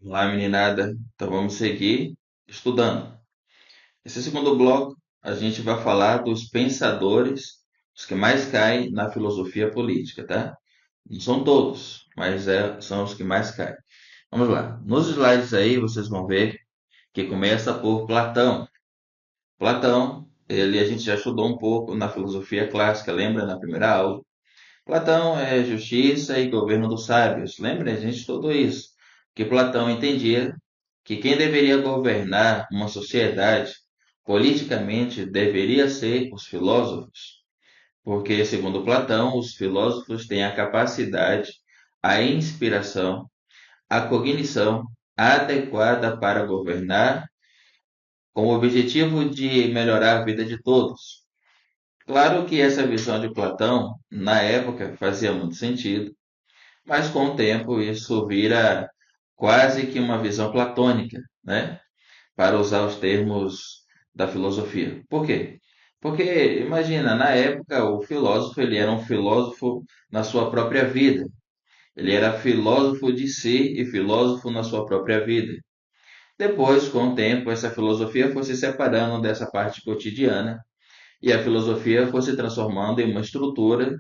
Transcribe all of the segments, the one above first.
Olá, meninada. Então vamos seguir estudando. Esse segundo bloco, a gente vai falar dos pensadores, os que mais caem na filosofia política, tá? Não são todos, mas são os que mais caem. Vamos lá. Nos slides aí vocês vão ver que começa por Platão. Platão, a gente já estudou um pouco na filosofia clássica, lembra na primeira aula? Platão é justiça e governo dos sábios. Lembra? A gente estudou isso. Que Platão entendia que quem deveria governar uma sociedade politicamente deveria ser os filósofos, porque, segundo Platão, os filósofos têm a capacidade, a inspiração, a cognição adequada para governar com o objetivo de melhorar a vida de todos. Claro que essa visão de Platão, na época, fazia muito sentido, mas com o tempo isso vira quase que uma visão platônica, né? Para usar os termos da filosofia. Por quê? Porque imagina, na época o filósofo ele era um filósofo na sua própria vida. Ele era filósofo de si e filósofo na sua própria vida. Depois, com o tempo, essa filosofia foi se separando dessa parte cotidiana e a filosofia foi se transformando em uma estrutura,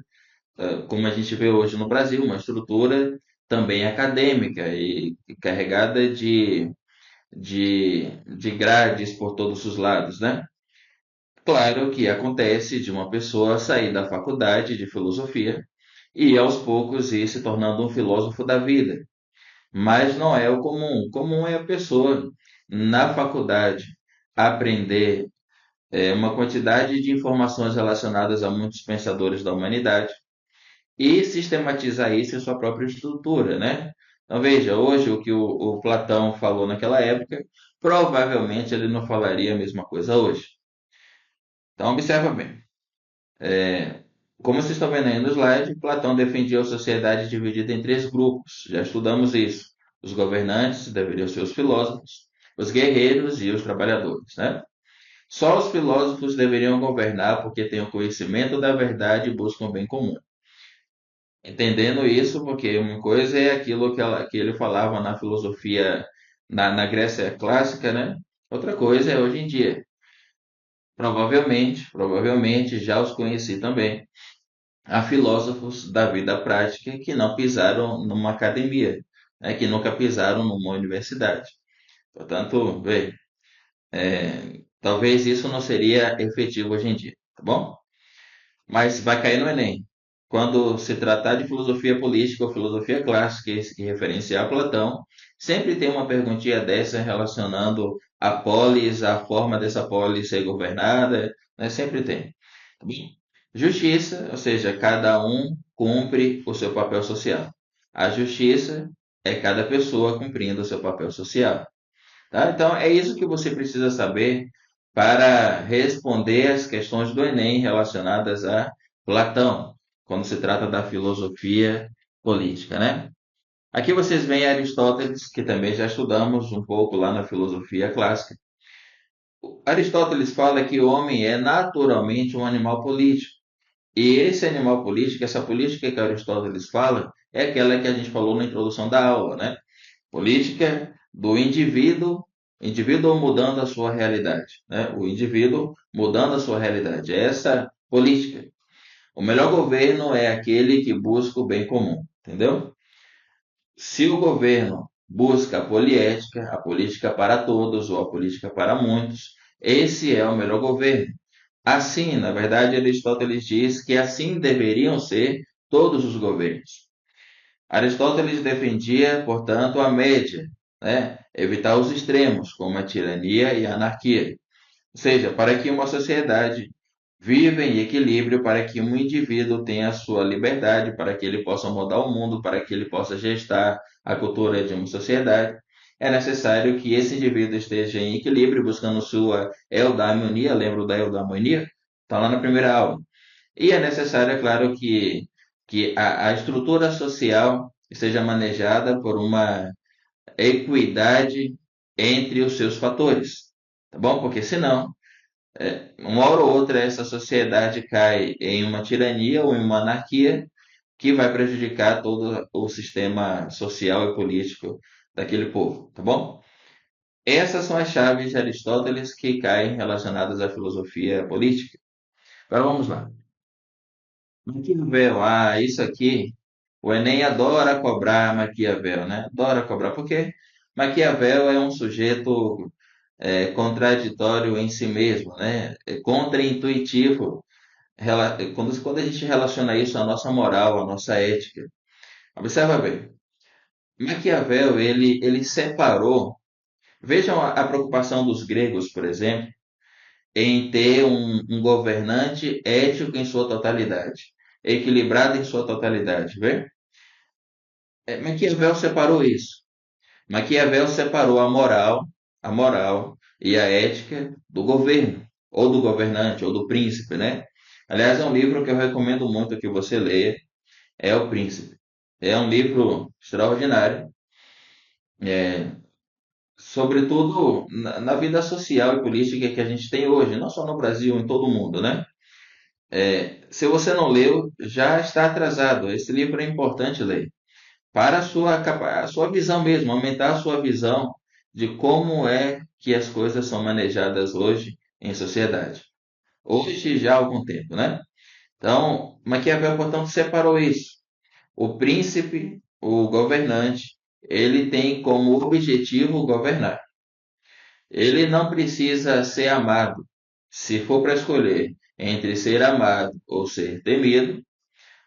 como a gente vê hoje no Brasil, uma estrutura também acadêmica e carregada de grades por todos os lados, né? Claro que acontece de uma pessoa sair da faculdade de filosofia e aos poucos ir se tornando um filósofo da vida, mas não é o comum. O comum é a pessoa na faculdade aprender uma quantidade de informações relacionadas a muitos pensadores da humanidade e sistematizar isso em sua própria estrutura, né? Então veja, hoje o que o Platão falou naquela época, provavelmente ele não falaria a mesma coisa hoje. Então observa bem. Como vocês estão vendo aí no slide, Platão defendia a sociedade dividida em três grupos. Já estudamos isso. Os governantes deveriam ser os filósofos, os guerreiros e os trabalhadores, né? Só os filósofos deveriam governar porque têm o conhecimento da verdade e buscam o bem comum. Entendendo isso, porque uma coisa é aquilo que ele falava na filosofia na Grécia clássica, né? Outra coisa é hoje em dia. Provavelmente já os conheci também. Há filósofos da vida prática que não pisaram numa academia, né? Que nunca pisaram numa universidade. Portanto, vê, talvez isso não seria efetivo hoje em dia, tá bom? Mas vai cair no Enem. Quando se tratar de filosofia política ou filosofia clássica e referenciar Platão, sempre tem uma perguntinha dessa relacionando a polis, a forma dessa polis ser governada, né? Sempre tem. Tá bom? Justiça, ou seja, cada um cumpre o seu papel social. A justiça é cada pessoa cumprindo o seu papel social. Tá? Então, é isso que você precisa saber para responder as questões do Enem relacionadas a Platão, quando se trata da filosofia política, né? Aqui vocês veem Aristóteles, que também já estudamos um pouco lá na filosofia clássica. Aristóteles fala que o homem é naturalmente um animal político. E esse animal político, essa política que Aristóteles fala, é aquela que a gente falou na introdução da aula, né? Política do indivíduo mudando a sua realidade, né? O indivíduo mudando a sua realidade. Essa política. O melhor governo é aquele que busca o bem comum, entendeu? Se o governo busca a poliética, a política para todos ou a política para muitos, esse é o melhor governo. Assim, na verdade, Aristóteles diz que assim deveriam ser todos os governos. Aristóteles defendia, portanto, a média, né? Evitar os extremos, como a tirania e a anarquia. Ou seja, para que uma sociedade viva em equilíbrio, para que um indivíduo tenha a sua liberdade, para que ele possa mudar o mundo, para que ele possa gestar a cultura de uma sociedade, é necessário que esse indivíduo esteja em equilíbrio, buscando sua eudaimonia, lembra da eudaimonia? Está lá na primeira aula. E é necessário, é claro, que a estrutura social seja manejada por uma equidade entre os seus fatores, tá bom? Porque senão, uma hora ou outra, essa sociedade cai em uma tirania ou em uma anarquia que vai prejudicar todo o sistema social e político daquele povo, tá bom? Essas são as chaves de Aristóteles que caem relacionadas à filosofia política. Agora vamos lá. Maquiavel, isso aqui, o Enem adora cobrar Maquiavel, né? Adora cobrar, porque Maquiavel é um sujeito contraditório em si mesmo, né? É contra-intuitivo. Quando a gente relaciona isso à nossa moral, à nossa ética. Observa bem, Maquiavel, ele separou, vejam a preocupação dos gregos, por exemplo, em ter um governante ético em sua totalidade, equilibrado em sua totalidade, vê? Maquiavel separou isso. Maquiavel separou a moral e a ética do governo, ou do governante, ou do príncipe, né? Aliás, é um livro que eu recomendo muito que você leia, é O Príncipe. É um livro extraordinário, sobretudo na vida social e política que a gente tem hoje, não só no Brasil, em todo o mundo, né? Se você não leu, já está atrasado. Esse livro é importante ler para a sua visão mesmo, aumentar a sua visão de como é que as coisas são manejadas hoje em sociedade. Hoje já há algum tempo, né? Então, Maquiavel, portanto, separou isso. O príncipe, o governante, ele tem como objetivo governar. Ele não precisa ser amado. Se for para escolher entre ser amado ou ser temido,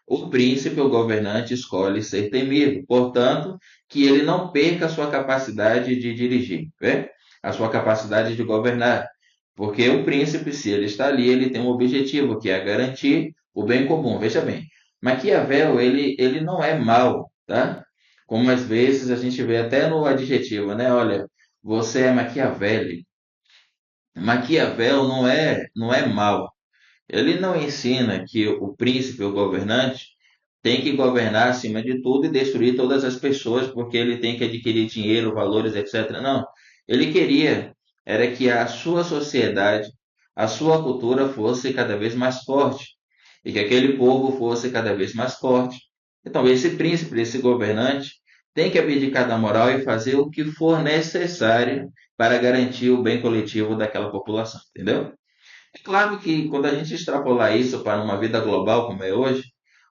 o príncipe, o governante, escolhe ser temido, portanto, que ele não perca a sua capacidade de dirigir, né? A sua capacidade de governar. Porque o príncipe, se ele está ali, ele tem um objetivo, que é garantir o bem comum. Veja bem, Maquiavel, ele não é mau, tá? Como às vezes a gente vê até no adjetivo, né? Olha, você é maquiavélico. Maquiavel não é mau. Ele não ensina que o príncipe, o governante, tem que governar acima de tudo e destruir todas as pessoas porque ele tem que adquirir dinheiro, valores, etc. Não. Ele queria era que a sua sociedade, a sua cultura fosse cada vez mais forte e que aquele povo fosse cada vez mais forte. Então, esse príncipe, esse governante, tem que abdicar da moral e fazer o que for necessário para garantir o bem coletivo daquela população, entendeu? É claro que quando a gente extrapolar isso para uma vida global como é hoje,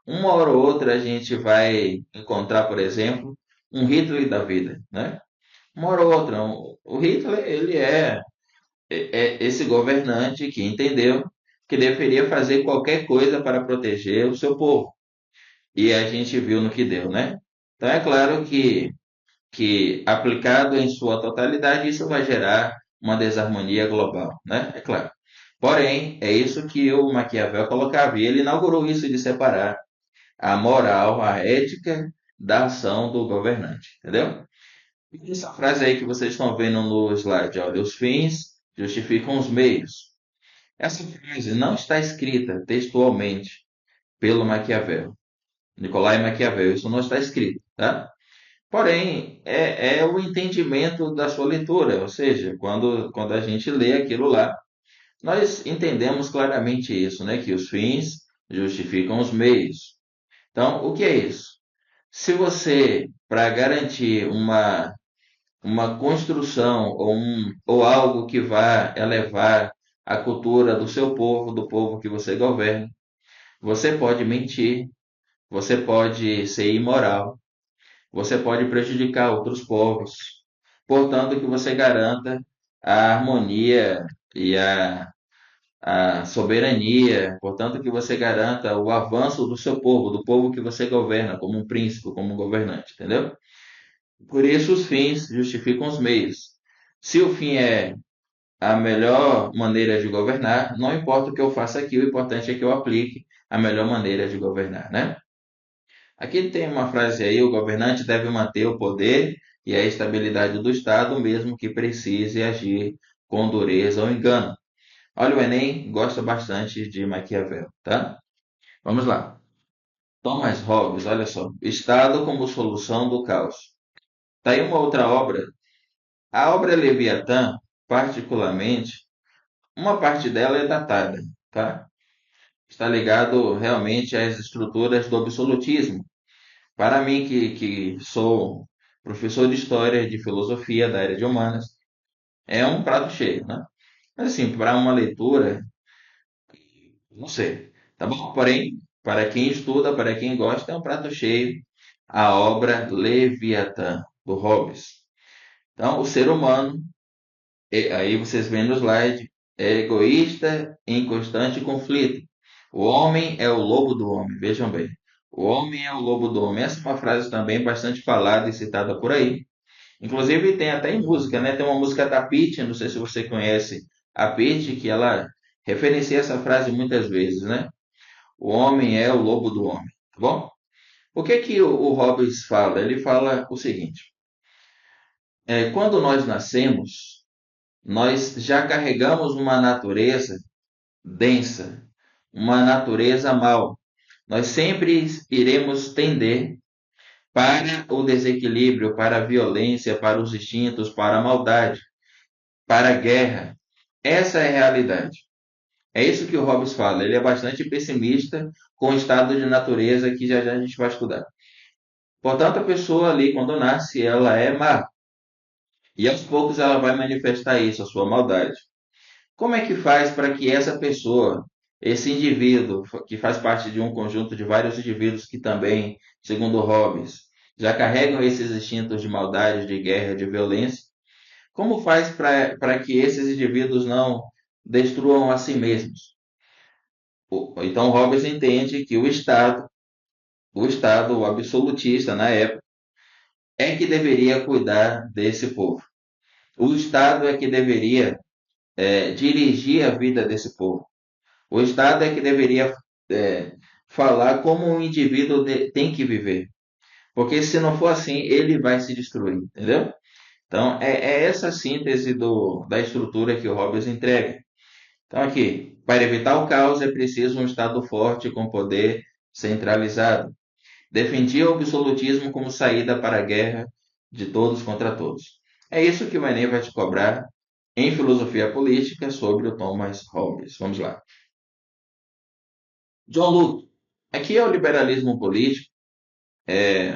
uma hora ou outra a gente vai encontrar, por exemplo, um Hitler da vida, né? Uma hora ou outra, o Hitler, ele é esse governante que entendeu que deveria fazer qualquer coisa para proteger o seu povo. E a gente viu no que deu, né? Então é claro que aplicado em sua totalidade, isso vai gerar uma desarmonia global, né? É claro. Porém, é isso que o Maquiavel colocava, e ele inaugurou isso de separar a moral, a ética da ação do governante, entendeu? E essa frase aí que vocês estão vendo no slide, olha, os fins justificam os meios. Essa frase não está escrita textualmente pelo Maquiavel, Nicolai Maquiavel, isso não está escrito, tá? Porém, é o entendimento da sua leitura, ou seja, quando a gente lê aquilo lá, nós entendemos claramente isso, né? Que os fins justificam os meios. Então, o que é isso? Se você, para garantir uma construção ou algo que vá elevar a cultura do seu povo, do povo que você governa, você pode mentir, você pode ser imoral, você pode prejudicar outros povos. Portanto, que você garanta a harmonia e a soberania, portanto, que você garanta o avanço do seu povo, do povo que você governa, como um príncipe, como um governante, entendeu? Por isso, os fins justificam os meios. Se o fim é a melhor maneira de governar, não importa o que eu faça aqui, o importante é que eu aplique a melhor maneira de governar, né? Aqui tem uma frase aí: o governante deve manter o poder e a estabilidade do Estado, mesmo que precise agir com dureza ou engano. Olha, o Enem gosta bastante de Maquiavel, tá? Vamos lá. Thomas Hobbes, olha só. Estado como solução do caos. Tá aí uma outra obra. A obra Leviatã, particularmente, uma parte dela é datada, tá? Está ligado realmente às estruturas do absolutismo. Para mim, que sou professor de história, de filosofia da área de humanas, é um prato cheio, né? Mas assim, para uma leitura, não sei, tá bom? Porém, para quem estuda, para quem gosta, é um prato cheio a obra Leviatã, do Hobbes. Então, o ser humano, aí vocês veem no slide, é egoísta em constante conflito. O homem é o lobo do homem, vejam bem. O homem é o lobo do homem. Essa é uma frase também bastante falada e citada por aí. Inclusive tem até em música, né? Tem uma música da Pitty, não sei se você conhece a Pitty, que ela referencia essa frase muitas vezes, né? O homem é o lobo do homem, tá bom? O que que o Hobbes fala? Ele fala o seguinte: quando nós nascemos, nós já carregamos uma natureza densa, uma natureza mal. Nós sempre iremos tender para o desequilíbrio, para a violência, para os instintos, para a maldade, para a guerra. Essa é a realidade. É isso que o Hobbes fala. Ele é bastante pessimista com o estado de natureza que já já a gente vai estudar. Portanto, a pessoa ali, quando nasce, ela é má. E aos poucos ela vai manifestar isso, a sua maldade. Como é que faz para que essa pessoa, esse indivíduo, que faz parte de um conjunto de vários indivíduos que também, segundo Hobbes, já carregam esses instintos de maldade, de guerra, de violência, como faz para que esses indivíduos não destruam a si mesmos? Então, Hobbes entende que o Estado absolutista na época, é que deveria cuidar desse povo. O Estado é que deveria dirigir a vida desse povo. O Estado é que deveria é, falar como um indivíduo tem que viver. Porque se não for assim, ele vai se destruir, entendeu? Então, é essa síntese da estrutura que o Hobbes entrega. Então, aqui, para evitar o caos é preciso um Estado forte com poder centralizado. Defendia o absolutismo como saída para a guerra de todos contra todos. É isso que o Enem vai te cobrar em filosofia política sobre o Thomas Hobbes. Vamos lá. John Locke. Aqui é o liberalismo político,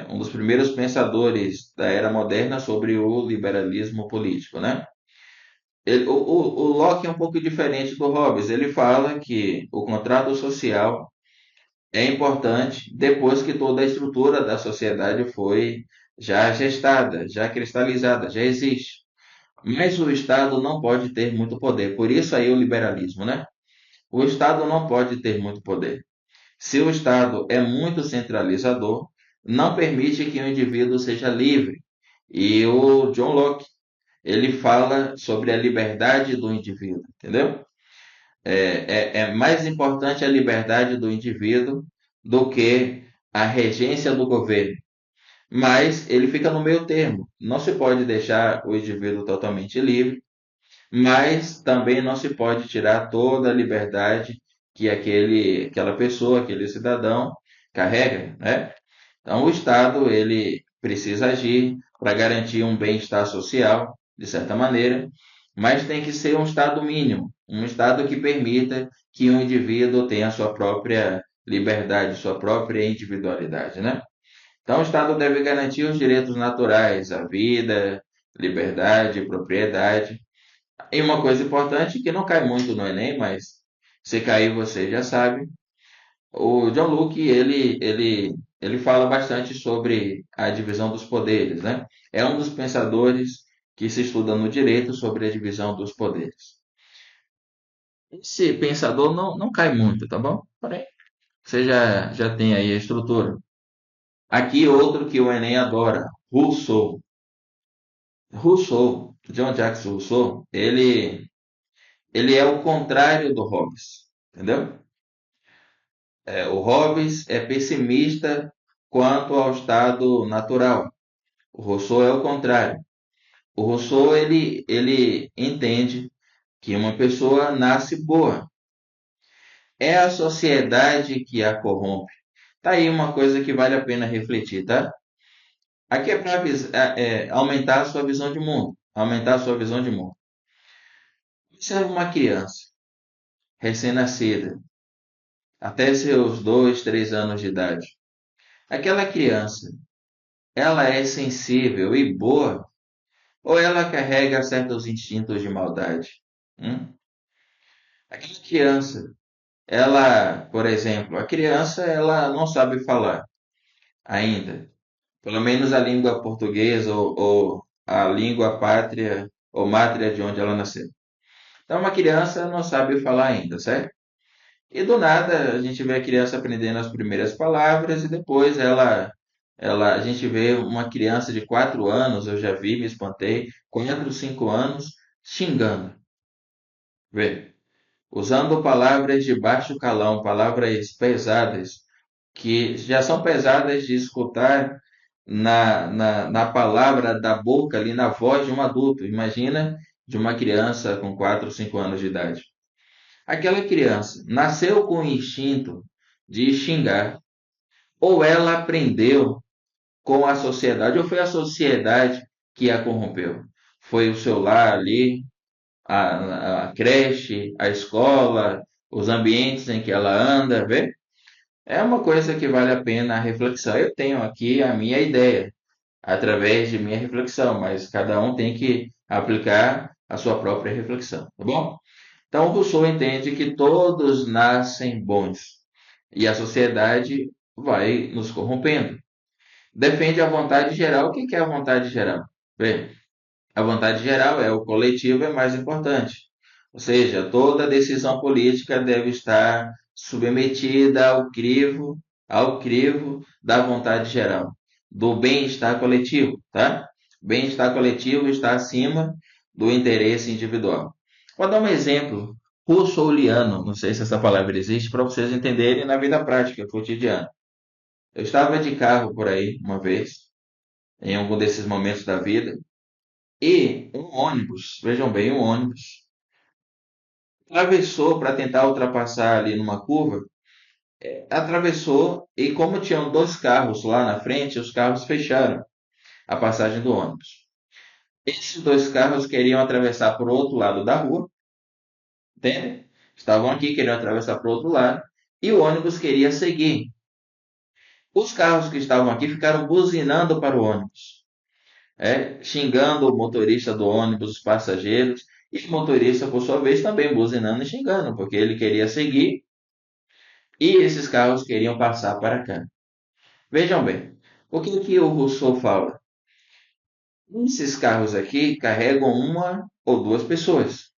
um dos primeiros pensadores da era moderna sobre o liberalismo político, né? O Locke é um pouco diferente do Hobbes. Ele fala que o contrato social é importante depois que toda a estrutura da sociedade foi já gestada, já cristalizada, já existe. Mas o Estado não pode ter muito poder. Por isso aí o liberalismo, né? O Estado não pode ter muito poder. Se o Estado é muito centralizador, não permite que o indivíduo seja livre. E o John Locke, ele fala sobre a liberdade do indivíduo, entendeu? É mais importante a liberdade do indivíduo do que a regência do governo. Mas ele fica no meio termo. Não se pode deixar o indivíduo totalmente livre, mas também não se pode tirar toda a liberdade que aquela pessoa, aquele cidadão carrega, né? Então, o Estado ele precisa agir para garantir um bem-estar social, de certa maneira, mas tem que ser um Estado mínimo, um Estado que permita que o indivíduo tenha sua própria liberdade, sua própria individualidade, né? Então, o Estado deve garantir os direitos naturais, a vida, liberdade, propriedade. E uma coisa importante que não cai muito no Enem, mas se cair você já sabe, o John Locke, ele fala bastante sobre a divisão dos poderes, né? É um dos pensadores que se estuda no direito sobre a divisão dos poderes. Esse pensador não cai muito, tá bom? Porém, você já tem aí a estrutura. Aqui outro que o Enem adora, Rousseau. Rousseau, John Jacques Rousseau, ele é o contrário do Hobbes, entendeu? O Hobbes é pessimista quanto ao estado natural. O Rousseau é o contrário. O Rousseau ele entende que uma pessoa nasce boa. É a sociedade que a corrompe. Tá aí uma coisa que vale a pena refletir, tá? Aqui é para aumentar a sua visão de mundo. Aumentar a sua visão de mundo. Observe uma criança recém-nascida, até seus 2, 3 anos de idade. Aquela criança, ela é sensível e boa, ou ela carrega certos instintos de maldade? Hum? Aquela criança, ela, por exemplo, a criança ela não sabe falar ainda, pelo menos a língua portuguesa ou a língua pátria ou mátria de onde ela nasceu. Então, uma criança não sabe falar ainda, certo? E do nada a gente vê a criança aprendendo as primeiras palavras e depois a gente vê uma criança de 4 anos, eu já vi, me espantei, 4, 5 anos, xingando. Vê, usando palavras de baixo calão, palavras pesadas, que já são pesadas de escutar na palavra da boca, ali na voz de um adulto. Imagina de uma criança com 4 ou 5 anos de idade. Aquela criança nasceu com o instinto de xingar, ou ela aprendeu com a sociedade, ou foi a sociedade que a corrompeu? Foi o seu lar ali, a creche, a escola, os ambientes em que ela anda, vê? É uma coisa que vale a pena a reflexão. Eu tenho aqui a minha ideia, através de minha reflexão, mas cada um tem que aplicar a sua própria reflexão, tá bom? Então, Rousseau entende que todos nascem bons e a sociedade vai nos corrompendo. Defende a vontade geral. O que é a vontade geral? Bem, a vontade geral é o coletivo é mais importante. Ou seja, toda decisão política deve estar submetida ao crivo da vontade geral, do bem-estar coletivo, tá? Bem-estar coletivo está acima do interesse individual. Vou dar um exemplo russouliano, não sei se essa palavra existe, para vocês entenderem na vida prática, cotidiana. Eu estava de carro por aí uma vez, em algum desses momentos da vida, e um ônibus, vejam bem, um ônibus, atravessou para tentar ultrapassar ali numa curva, atravessou e como tinham dois carros lá na frente, os carros fecharam a passagem do ônibus. Esses dois carros queriam atravessar para o outro lado da rua, entende? Estavam aqui, queriam atravessar para o outro lado, e o ônibus queria seguir. Os carros que estavam aqui ficaram buzinando para o ônibus, xingando o motorista do ônibus, os passageiros, e o motorista, por sua vez, também buzinando e xingando, porque ele queria seguir e esses carros queriam passar para cá. Vejam bem, o que o Rousseau fala? Esses carros aqui carregam uma ou duas pessoas.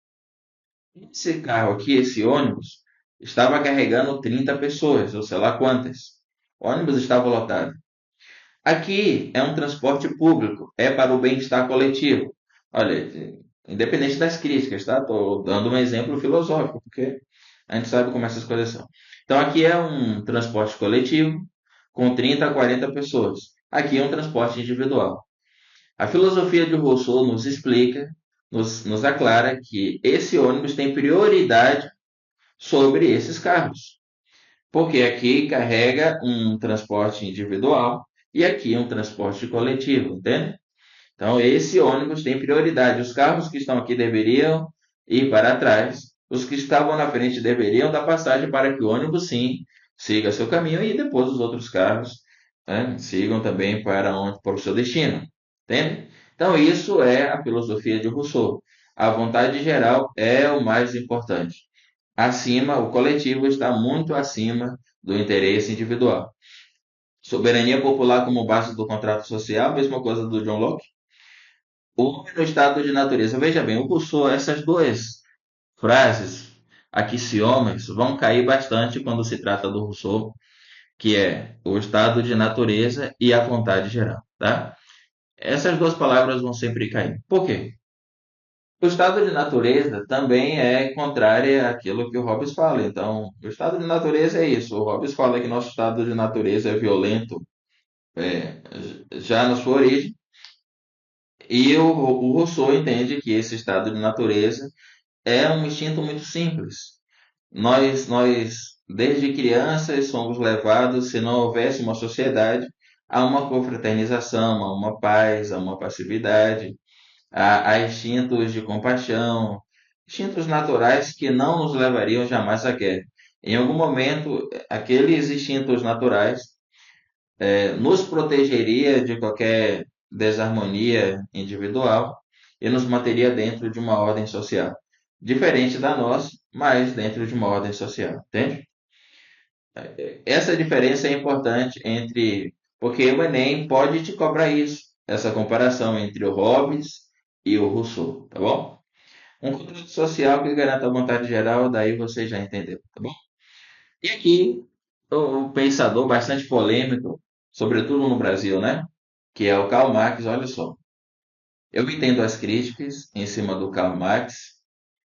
Esse carro aqui, esse ônibus, estava carregando 30 pessoas, ou sei lá quantas. O ônibus estava lotado. Aqui é um transporte público, é para o bem-estar coletivo. Olha, independente das críticas, tá? Estou dando um exemplo filosófico, porque a gente sabe como essas coisas são. Então, aqui é um transporte coletivo com 30 a 40 pessoas. Aqui é um transporte individual. A filosofia de Rousseau nos explica, nos aclara que esse ônibus tem prioridade sobre esses carros. Porque aqui carrega um transporte individual e aqui um transporte coletivo, entende? Então, esse ônibus tem prioridade. Os carros que estão aqui deveriam ir para trás, os que estavam na frente deveriam dar passagem para que o ônibus, sim, siga seu caminho e depois os outros carros, sigam também para o seu destino, entende? Então, isso é a filosofia de Rousseau. A vontade geral é o mais importante. Acima, o coletivo está muito acima do interesse individual. Soberania popular como base do contrato social, mesma coisa do John Locke. O homem no estado de natureza. Veja bem, o Rousseau, essas duas frases, axiomas, vão cair bastante quando se trata do Rousseau, que é o estado de natureza e a vontade geral, tá? Essas duas palavras vão sempre cair. Por quê? O estado de natureza também é contrário àquilo que o Hobbes fala. Então, o estado de natureza é isso. O Hobbes fala que nosso estado de natureza é violento, é, já na sua origem, e o Rousseau entende que esse estado de natureza é um instinto muito simples. Nós, desde crianças, somos levados, se não houvesse uma sociedade, a uma confraternização, a uma paz, a uma passividade, a instintos de compaixão, instintos naturais que não nos levariam jamais à guerra. Em algum momento, aqueles instintos naturais nos protegeria de qualquer desarmonia individual e nos manteria dentro de uma ordem social. Diferente da nossa, mas dentro de uma ordem social, entende? Essa diferença é importante entre. Porque o Enem pode te cobrar isso, essa comparação entre o Hobbes e o Rousseau, tá bom? Um contrato social que garanta a vontade geral, daí você já entendeu, tá bom? E aqui, o pensador bastante polêmico, sobretudo no Brasil, né? Que é o Karl Marx, olha só. Eu entendo as críticas em cima do Karl Marx,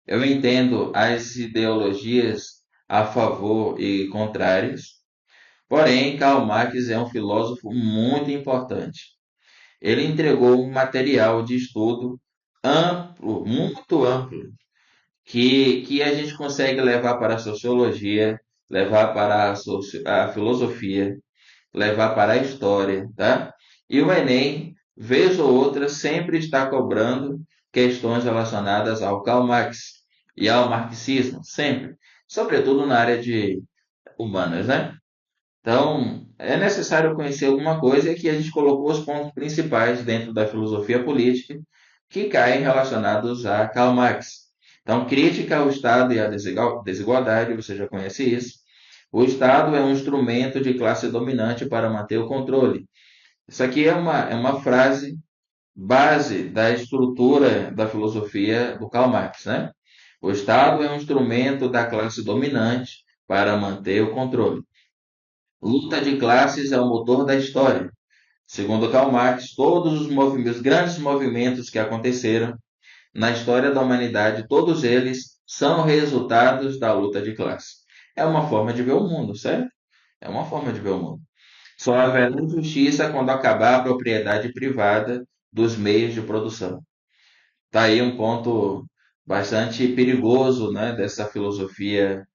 eu entendo as ideologias a favor e contrárias, porém, Karl Marx é um filósofo muito importante. Ele entregou um material de estudo amplo, muito amplo, que a gente consegue levar para a sociologia, levar para a filosofia, levar para a história, tá? E o Enem, vez ou outra, sempre está cobrando questões relacionadas ao Karl Marx e ao marxismo, sempre, sobretudo na área de humanas, né? Então, é necessário conhecer alguma coisa que a gente colocou os pontos principais dentro da filosofia política que caem relacionados a Karl Marx. Então, crítica ao Estado e à desigualdade, você já conhece isso. O Estado é um instrumento de classe dominante para manter o controle. Isso aqui é uma frase base da estrutura da filosofia do Karl Marx, né? O Estado é um instrumento da classe dominante para manter o controle. Luta de classes é o motor da história. Segundo Karl Marx, todos os grandes movimentos que aconteceram na história da humanidade, todos eles são resultados da luta de classe. É uma forma de ver o mundo, certo? É uma forma de ver o mundo. Só haverá justiça quando acabar a propriedade privada dos meios de produção. Está aí um ponto bastante perigoso, né, dessa filosofia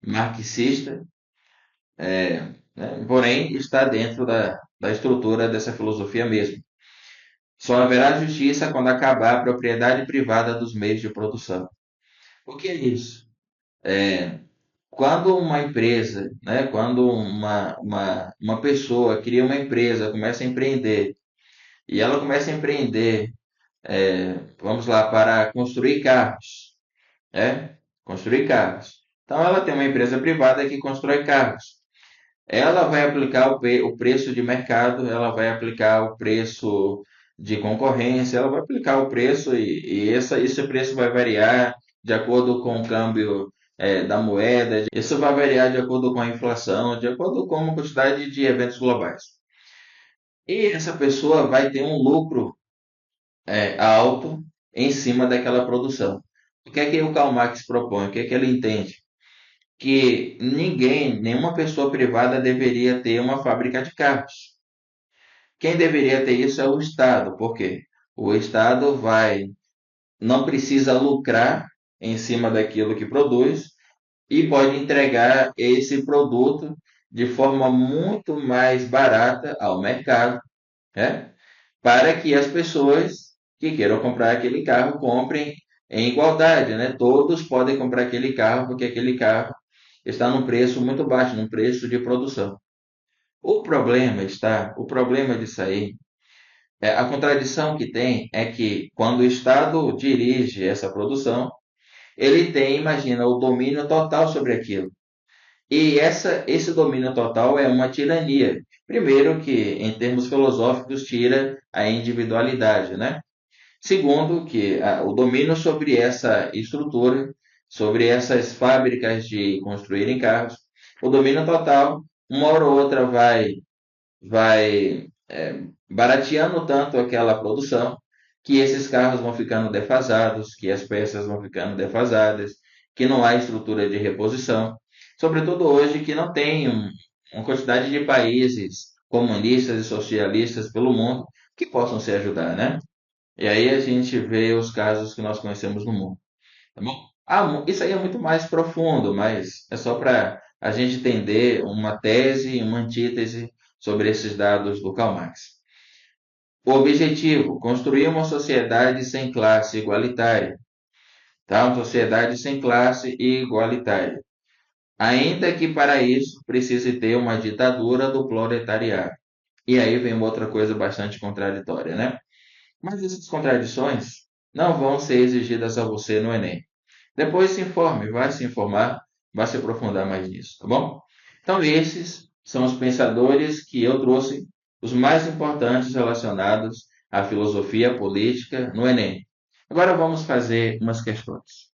marxista, né, porém está dentro da estrutura dessa filosofia mesmo. Só haverá justiça quando acabar a propriedade privada dos meios de produção. O que é isso? Quando uma empresa, né, quando uma pessoa cria uma empresa, começa a empreender, e ela começa a empreender, vamos lá, para construir carros, né? Construir carros. Então ela tem uma empresa privada que constrói carros. Ela vai aplicar o preço de mercado, ela vai aplicar o preço de concorrência, ela vai aplicar o preço esse preço vai variar de acordo com o câmbio da moeda, isso vai variar de acordo com a inflação, de acordo com uma quantidade de eventos globais. E essa pessoa vai ter um lucro alto em cima daquela produção. O que é que o Karl Marx propõe? O que é que ele entende? Que ninguém, nenhuma pessoa privada deveria ter uma fábrica de carros. Quem deveria ter isso é o Estado. Por quê? O Estado não precisa lucrar em cima daquilo que produz e pode entregar esse produto de forma muito mais barata ao mercado, né? Para que as pessoas que queiram comprar aquele carro comprem em igualdade, né? Todos podem comprar aquele carro porque aquele carro está num preço muito baixo, num preço de produção. O problema disso aí, a contradição que tem é que quando o Estado dirige essa produção, ele tem, imagina, o domínio total sobre aquilo. E esse domínio total é uma tirania. Primeiro que, em termos filosóficos, tira a individualidade, né? Segundo que o domínio sobre essa estrutura, sobre essas fábricas de construírem carros, o domínio total, uma hora ou outra vai barateando tanto aquela produção que esses carros vão ficando defasados, que as peças vão ficando defasadas, que não há estrutura de reposição. Sobretudo hoje que não tem uma quantidade de países comunistas e socialistas pelo mundo que possam se ajudar, né? E aí a gente vê os casos que nós conhecemos no mundo, tá bom? Isso aí é muito mais profundo, mas é só para a gente entender uma tese e uma antítese sobre esses dados do Karl Marx. O objetivo, construir uma sociedade sem classe igualitária, tá? Uma sociedade sem classe e igualitária. Ainda que para isso precise ter uma ditadura do proletariado. E aí vem uma outra coisa bastante contraditória, né? Mas essas contradições não vão ser exigidas a você no Enem. Depois se informe, vai se informar, vai se aprofundar mais nisso, tá bom? Então, esses são os pensadores que eu trouxe, os mais importantes relacionados à filosofia política no Enem. Agora vamos fazer umas questões.